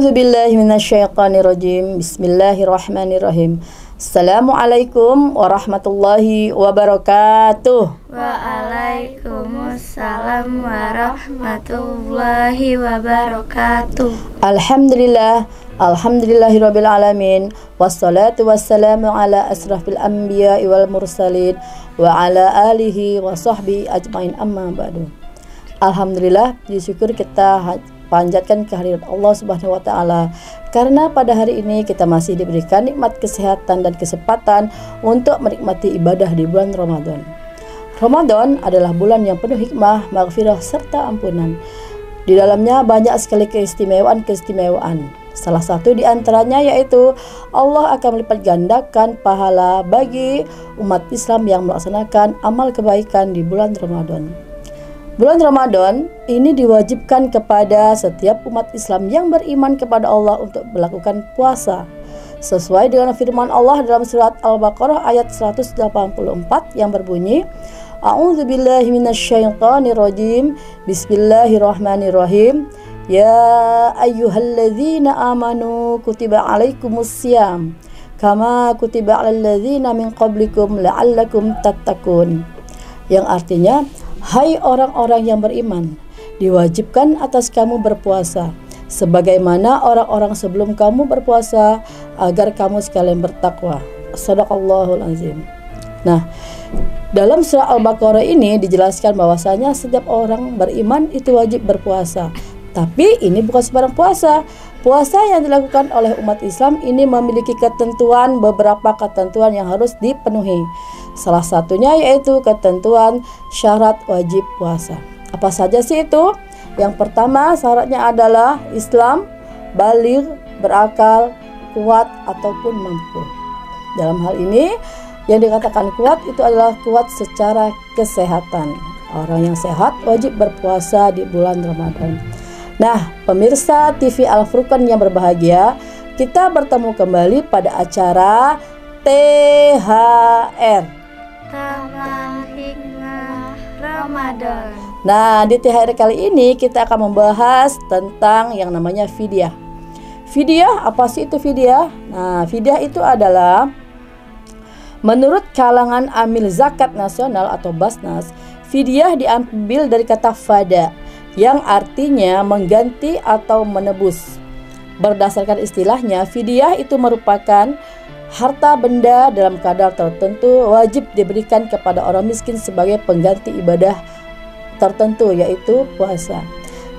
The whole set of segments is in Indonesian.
A'udzubillahi minasyaitonirrajim. Bismillahirrahmanirrahim. Assalamualaikum warahmatullahi wabarakatuh. Waalaikumsalam warahmatullahi wabarakatuh. Alhamdulillah, alhamdulillahirabbil alamin. Wassalatu wassalamu ala asrafil anbiya'i wal mursalin wa ala alihi wa sahbihi ajmain, amma ba'du. Alhamdulillah, syukur kita panjatkan kehadirat Allah Subhanahu wa taala karena pada hari ini kita masih diberikan nikmat kesehatan dan kesempatan untuk menikmati ibadah di bulan Ramadan. Ramadan adalah bulan yang penuh hikmah, maghfirah serta ampunan. Di dalamnya banyak sekali keistimewaan. Salah satu di antaranya yaitu Allah akan melipat gandakan pahala bagi umat Islam yang melaksanakan amal kebaikan di bulan Ramadan. Bulan Ramadan ini diwajibkan kepada setiap umat Islam yang beriman kepada Allah untuk melakukan puasa. Sesuai dengan firman Allah dalam surat Al-Baqarah ayat 184 yang berbunyi, A'udzubillahi minasyaitonirrajim. Bismillahirrahmanirrahim. Ya ayyuhalladzina amanu kutiba alaikumussyam kama kutiba alal ladzina min qablikum la'allakum tattaqun. Yang artinya, hai orang-orang yang beriman, diwajibkan atas kamu berpuasa sebagaimana orang-orang sebelum kamu berpuasa agar kamu sekalian bertakwa. Shadaqallahul azim. Nah, dalam surah Al-Baqarah ini dijelaskan bahwasanya setiap orang beriman itu wajib berpuasa. Tapi ini bukan sembarang puasa. Puasa yang dilakukan oleh umat Islam ini memiliki beberapa ketentuan yang harus dipenuhi. Salah satunya yaitu ketentuan syarat wajib puasa. Apa saja sih itu? Yang pertama syaratnya adalah Islam, baligh, berakal, kuat ataupun mampu. Dalam hal ini yang dikatakan kuat itu adalah kuat secara kesehatan. Orang yang sehat wajib berpuasa di bulan Ramadan. Nah, pemirsa TV Al-Furqan yang berbahagia, kita bertemu kembali pada acara THR, Taman Hikmah Ramadan. Nah, di THR kali ini kita akan membahas tentang yang namanya fidyah. Fidyah, apa sih itu fidyah? Nah, fidyah itu adalah menurut kalangan amil zakat nasional atau Basnas, fidyah diambil dari kata fada yang artinya mengganti atau menebus. Berdasarkan istilahnya, fidyah itu merupakan harta benda dalam kadar tertentu wajib diberikan kepada orang miskin sebagai pengganti ibadah tertentu, yaitu puasa.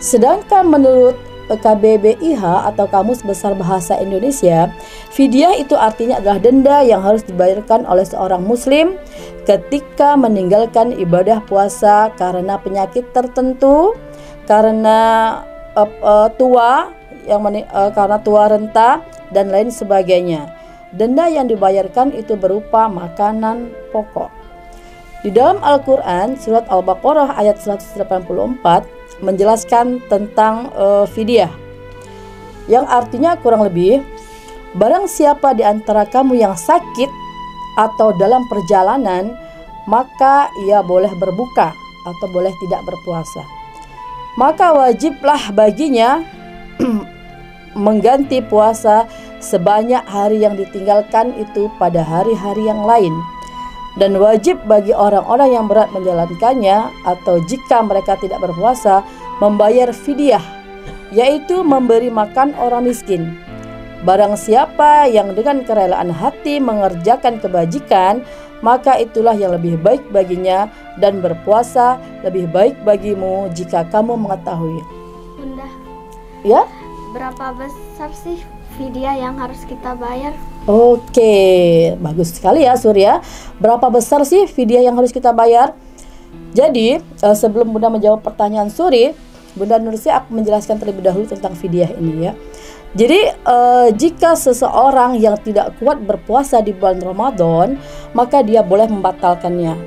Sedangkan menurut KBBIH atau Kamus Besar Bahasa Indonesia, fidyah itu artinya adalah denda yang harus dibayarkan oleh seorang muslim ketika meninggalkan ibadah puasa karena penyakit tertentu, karena karena tua renta dan lain sebagainya. Denda yang dibayarkan itu berupa makanan pokok. Di dalam Al-Quran, surat Al-Baqarah ayat 184 menjelaskan tentang fidyah, yang artinya kurang lebih, barang siapa di antara kamu yang sakit atau dalam perjalanan, maka ia boleh berbuka atau boleh tidak berpuasa. Maka wajiblah baginya mengganti puasa sebanyak hari yang ditinggalkan itu pada hari-hari yang lain. Dan wajib bagi orang-orang yang berat menjalankannya atau jika mereka tidak berpuasa membayar fidyah, yaitu memberi makan orang miskin. Barang siapa yang dengan kerelaan hati mengerjakan kebajikan, maka itulah yang lebih baik baginya, dan berpuasa lebih baik bagimu jika kamu mengetahui. Bunda, Ya? berapa besar sih fidyah yang harus kita bayar? Oke, bagus sekali ya Surya. Berapa besar sih fidyah yang harus kita bayar? Jadi sebelum Bunda menjawab pertanyaan Suri, Bunda Nursi akan menjelaskan terlebih dahulu tentang fidyah ini ya. Jadi jika seseorang yang tidak kuat berpuasa di bulan Ramadan, maka dia boleh membatalkannya.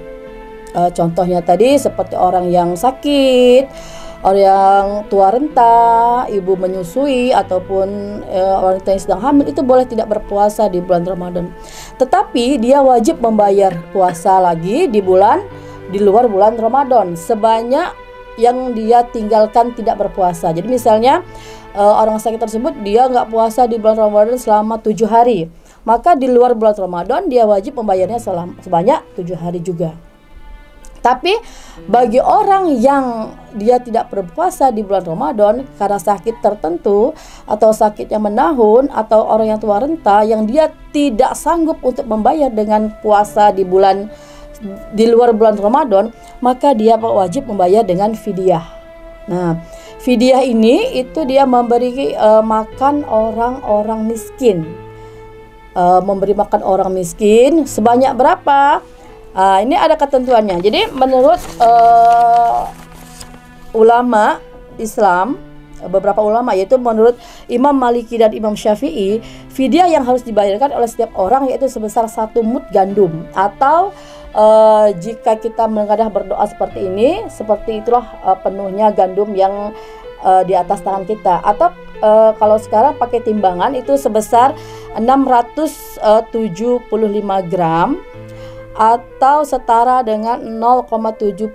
Contohnya tadi seperti orang yang sakit, orang yang tua renta, ibu menyusui, ataupun orang yang sedang hamil, itu boleh tidak berpuasa di bulan Ramadan. Tetapi dia wajib membayar puasa lagi di luar bulan Ramadan sebanyak yang dia tinggalkan tidak berpuasa. Jadi misalnya orang sakit tersebut dia nggak puasa di bulan Ramadan selama 7 hari, maka di luar bulan Ramadan dia wajib membayarnya sebanyak 7 hari juga. Tapi bagi orang yang dia tidak berpuasa di bulan Ramadan karena sakit tertentu atau sakit yang menahun atau orang yang tua renta yang dia tidak sanggup untuk membayar dengan puasa di luar bulan Ramadan, maka dia wajib membayar dengan fidyah. Nah, fidyah ini itu dia memberi makan orang-orang miskin. Memberi makan orang miskin sebanyak berapa? Ini ada ketentuannya. Jadi menurut ulama Islam, beberapa ulama, yaitu menurut Imam Maliki dan Imam Syafi'i, fidyah yang harus dibayarkan oleh setiap orang yaitu sebesar 1 mud gandum, atau jika kita mengadah berdoa seperti ini, seperti itulah penuhnya gandum yang di atas tangan kita. Atau kalau sekarang pakai timbangan itu sebesar 675 gram atau setara dengan 0,75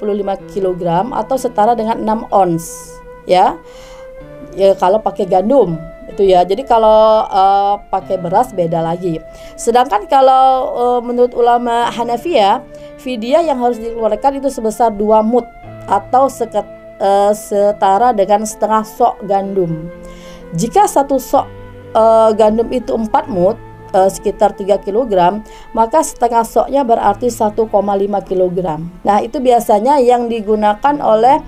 kg atau setara dengan 6 ons ya. Ya kalau pakai gandum itu ya. Jadi kalau pakai beras beda lagi. Sedangkan kalau menurut ulama Hanafiyah, fidyah yang harus dikeluarkan itu sebesar 2 mud atau setara dengan setengah sok gandum. Jika 1 sok gandum itu 4 mud, sekitar 3 kg, maka setengah soknya berarti 1,5 kg. Nah, itu biasanya yang digunakan oleh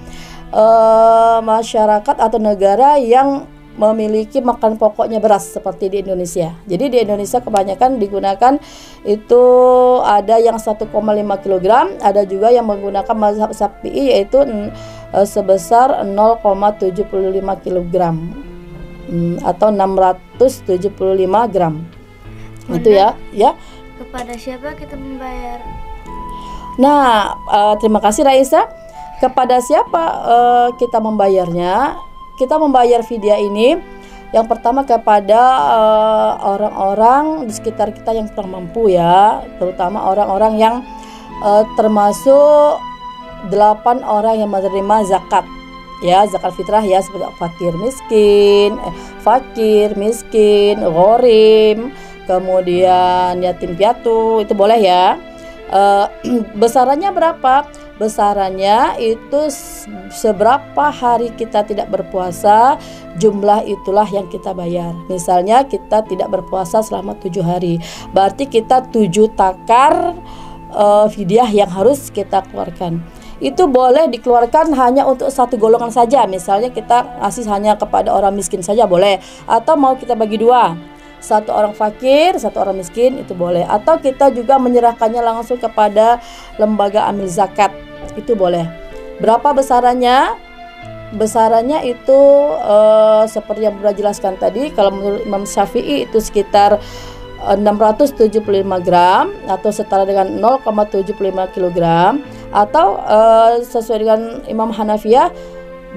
masyarakat atau negara yang memiliki makan pokoknya beras seperti di Indonesia. Jadi di Indonesia kebanyakan digunakan itu ada yang 1,5 kg, ada juga yang menggunakan mazhab Syafi'i yaitu sebesar 0,75 kg atau 675 gram. Itu ya. Kepada siapa kita membayar? Nah, terima kasih Raisa. Kepada siapa kita membayarnya? Kita membayar fidyah ini yang pertama kepada orang-orang di sekitar kita yang kurang mampu ya, terutama orang-orang yang termasuk 8 orang yang menerima zakat. Ya, zakat fitrah ya, seperti fakir miskin, ghorim, kemudian yatim piatu, itu boleh ya. Besarannya berapa? Besarannya itu seberapa hari kita tidak berpuasa, jumlah itulah yang kita bayar. Misalnya kita tidak berpuasa selama 7 hari, berarti kita 7 takar fidyah yang harus kita keluarkan. Itu boleh dikeluarkan hanya untuk satu golongan saja. Misalnya kita ngasih hanya kepada orang miskin saja boleh, atau mau kita bagi 2, satu orang fakir, satu orang miskin, itu boleh. Atau kita juga menyerahkannya langsung kepada lembaga amil zakat, itu boleh. Berapa besarannya? Besarannya itu seperti yang sudah jelaskan tadi. Kalau menurut Imam Syafi'i itu sekitar 675 gram atau setara dengan 0,75 kg, atau sesuai dengan Imam Hanafiyah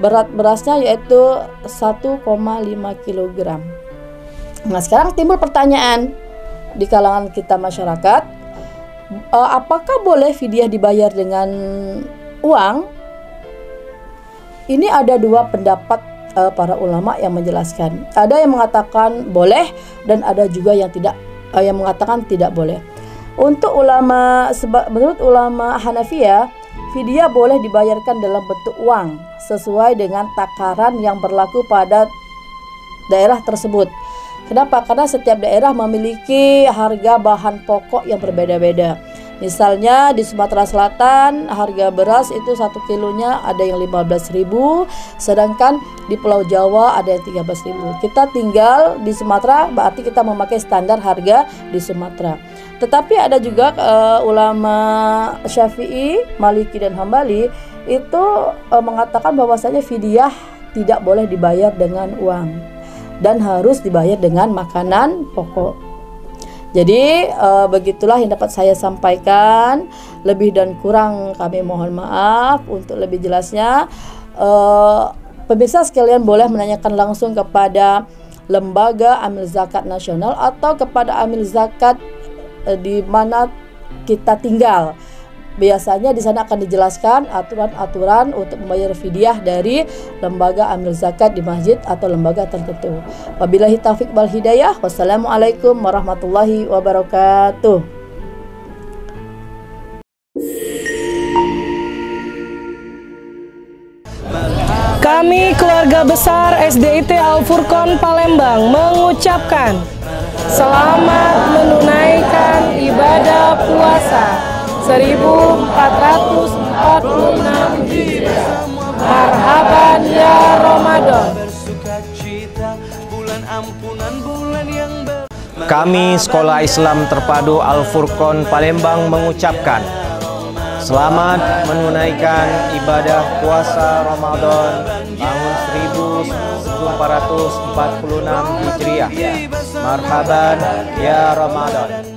berat berasnya yaitu 1,5 kg. Nah, sekarang timbul pertanyaan di kalangan kita masyarakat, apakah boleh fidyah dibayar dengan uang? Ini ada 2 pendapat para ulama yang menjelaskan. Ada yang mengatakan boleh dan ada juga yang mengatakan tidak boleh. Untuk menurut ulama Hanafiyah, fidyah boleh dibayarkan dalam bentuk uang sesuai dengan takaran yang berlaku pada daerah tersebut. Kenapa? Karena setiap daerah memiliki harga bahan pokok yang berbeda-beda. Misalnya di Sumatera Selatan harga beras itu 1 kilonya ada yang 15.000, sedangkan di Pulau Jawa ada yang 13.000. Kita tinggal di Sumatera, berarti kita memakai standar harga di Sumatera. Tetapi ada juga ulama Syafi'i, Maliki dan Hambali itu mengatakan bahwasanya fidyah tidak boleh dibayar dengan uang dan harus dibayar dengan makanan pokok. Jadi begitulah yang dapat saya sampaikan. Lebih dan kurang kami mohon maaf. Untuk lebih jelasnya, pemirsa sekalian boleh menanyakan langsung kepada Lembaga Amil Zakat Nasional atau kepada Amil Zakat di mana kita tinggal. Biasanya di sana akan dijelaskan aturan-aturan untuk membayar fidyah dari lembaga amil zakat di masjid atau lembaga tertentu. Wabillahi taufiq wal hidayah. Wassalamualaikum warahmatullahi wabarakatuh. Kami keluarga besar SDIT Al-Furqon Palembang mengucapkan selamat menunaikan ibadah puasa 1446 Hijriah. Marhaban ya Ramadan. Kami Sekolah Islam Terpadu Al-Furqon Palembang mengucapkan selamat menunaikan ibadah puasa Ramadan tahun 1446 Hijriah. Marhaban ya Ramadan.